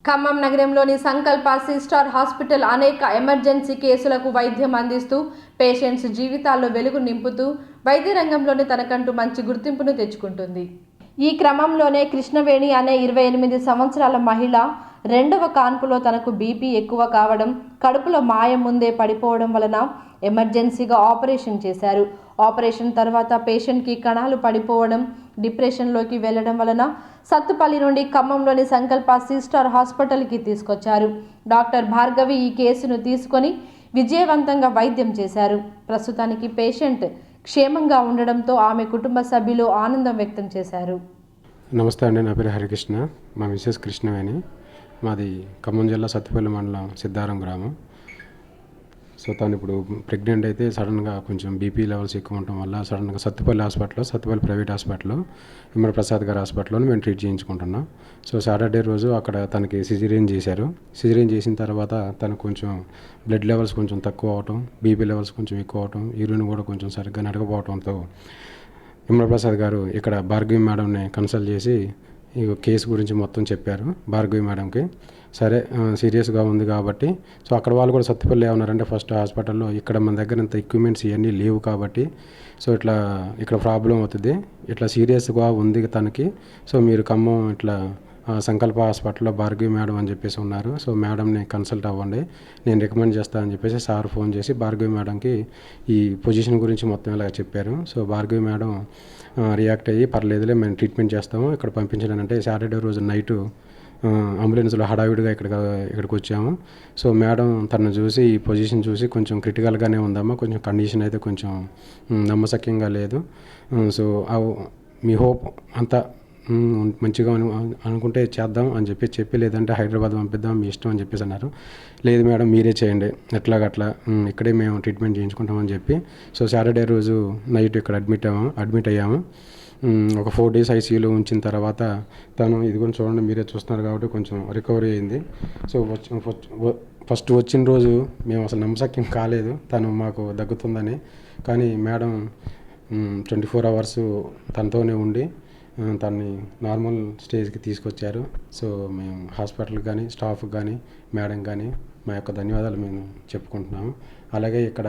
ఖమ్మం నగరంలోని సంకల్ప sister hospital అనేక ఎమర్జెన్సీ కేసులకు వైద్యం అందిస్తూ పేషెంట్స్ జీవితాల్లో వెలుగు నింపుతూ వైద్య రంగంలోనే తనకంటూ మంచి గుర్తింపును తెచ్చుకుంటుంది. ఈ క్రమంలోనే కృష్ణవేణి అనే 28 సంవత్సరాల మహిళ రెండవ కాన్పులో తనకు బీపీ ఎక్కువ కావడం, కడుపులో మాయ ముందే పడిపోవడం వలన ఎమర్జెన్సీగా ఆపరేషన్ చేశారు. ఆపరేషన్ తర్వాత పేషెంట్కి కణాలు పడిపోవడం, డిప్రెషన్లోకి వెళ్లడం వలన సత్తుపల్లి నుండి ఖమ్మంలోని సంకల్ప సిస్టర్ హాస్పిటల్కి తీసుకొచ్చారు. డాక్టర్ భార్గవి ఈ కేసును తీసుకొని విజయవంతంగా వైద్యం చేశారు. ప్రస్తుతానికి పేషెంట్ క్షేమంగా ఉండడంతో ఆమె కుటుంబ సభ్యులు ఆనందం వ్యక్తం చేశారు. నమస్తే అండి, నా పేరు హరికృష్ణ. మా మిసెస్ కృష్ణవేణి. మాది ఖమ్మం జిల్లా సత్తుపల్లి మండలం సిద్ధారం గ్రామం. సో తను ఇప్పుడు ప్రెగ్నెంట్ అయితే సడన్గా కొంచెం బీపీ లెవెల్స్ ఎక్కువ ఉండటం వల్ల సడన్గా సత్తుపల్లి ప్రైవేట్ హాస్పిటల్లో ఇమ్మడి ప్రసాద్ గారి హాస్పిటల్లో మేము ట్రీట్ చేయించుకుంటున్నాం. సో సాటర్డే రోజు అక్కడ తనకి సిజేరియన్ చేశారు. సిజేరియన్ చేసిన తర్వాత తనకు కొంచెం బ్లడ్ లెవెల్స్ కొంచెం తక్కువ అవటం, బీపీ లెవెల్స్ కొంచెం ఎక్కువ అవటం, యూరిన్ కూడా కొంచెం సరిగ్గా నడకపోవడంతో ఇమ్మడి ప్రసాద్ గారు ఇక్కడ భార్గవి మేడంని కన్సల్ట్ చేసి ఈ కేసు గురించి మొత్తం చెప్పారు భార్గవి మేడంకి. సరే సీరియస్గా ఉంది కాబట్టి సో అక్కడ వాళ్ళు కూడా సత్తుపల్లి ఏమన్నారంటే ఫస్ట్ హాస్పిటల్లో ఇక్కడ మన దగ్గర ఇంత ఎక్విప్మెంట్స్ ఇవన్నీ లేవు కాబట్టి సో ఇక్కడ ప్రాబ్లం అవుతుంది, ఇట్లా సీరియస్గా ఉంది తనకి, సో మీరు ఖమ్మం ఇట్లా సంకల్ప హాస్పిటల్లో భార్గవి మేడం అని చెప్పేసి ఉన్నారు, సో మేడంని కన్సల్ట్ అవ్వండి, నేను రికమెండ్ చేస్తాను అని చెప్పేసి సార్ ఫోన్ చేసి భార్గవి మేడంకి ఈ పొజిషన్ గురించి మొత్తం ఇలా చెప్పారు. సో భార్గవి మేడం రియాక్ట్ అయ్యి పర్లేదులే మేము ట్రీట్మెంట్ చేస్తాము ఇక్కడ పంపించడానంటే సాటర్డే రోజు నైటు అంబులెన్స్లో హడావిడిగా ఇక్కడికి వచ్చాము. సో మేడం తను చూసి ఈ పొజిషన్ చూసి కొంచెం క్రిటికల్గానే ఉందమ్మా, కొంచెం కండిషన్ అయితే కొంచెం నమ్మశక్యంగా లేదు, సో మీ హోప్ అంతా మంచిగా అనుకుంటే చేద్దాం అని చెప్పి లేదంటే హైదరాబాద్ పంపిద్దాం మీ ఇష్టం అని చెప్పేసి అన్నారు. లేదు మేడం మీరే చేయండి ఎట్లాగట్లా ఇక్కడే మేము ట్రీట్మెంట్ చేయించుకుంటామని చెప్పి సో సాటర్డే రోజు నైట్ ఇక్కడ అడ్మిట్ అయ్యాము. ఒక 4 days ఐసీయూలో ఉంచిన తర్వాత తను ఇదిగోని చూడండి, మీరే చూస్తున్నారు కాబట్టి కొంచెం రికవరీ అయింది. సో ఫస్ట్ వచ్చిన రోజు మేము అసలు నమ్మశక్యం కాలేదు తను మాకు దగ్గుతుందని, కానీ మేడం 24 hours తనతోనే ఉండి తనని నార్మల్ స్టేజ్కి తీసుకొచ్చారు. సో మేము హాస్పిటల్కి కానీ స్టాఫ్కి కానీ మేడం కానీ మా యొక్క ధన్యవాదాలు మేము చెప్పుకుంటున్నాము. అలాగే ఇక్కడ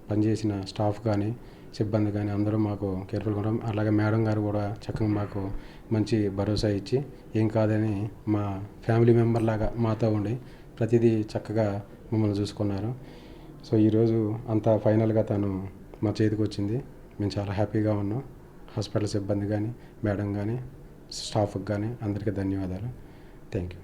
పనిచేసిన స్టాఫ్ కానీ సిబ్బంది కానీ అందరూ మాకు కేర్ఫుల్గా ఉంటాం. అలాగే మేడం గారు కూడా చక్కగా మాకు మంచి భరోసా ఇచ్చి ఏం కాదని మా ఫ్యామిలీ మెంబర్ లాగా మాతో ఉండి ప్రతిదీ చక్కగా మమ్మల్ని చూసుకున్నారు. సో ఈరోజు అంతా ఫైనల్గా తను మా చేతికి వచ్చింది, మేము చాలా హ్యాపీగా ఉన్నాం. హాస్పిటల్ సిబ్బంది కానీ మేడం కానీ స్టాఫ్కి కానీ అందరికీ ధన్యవాదాలు. Thank you.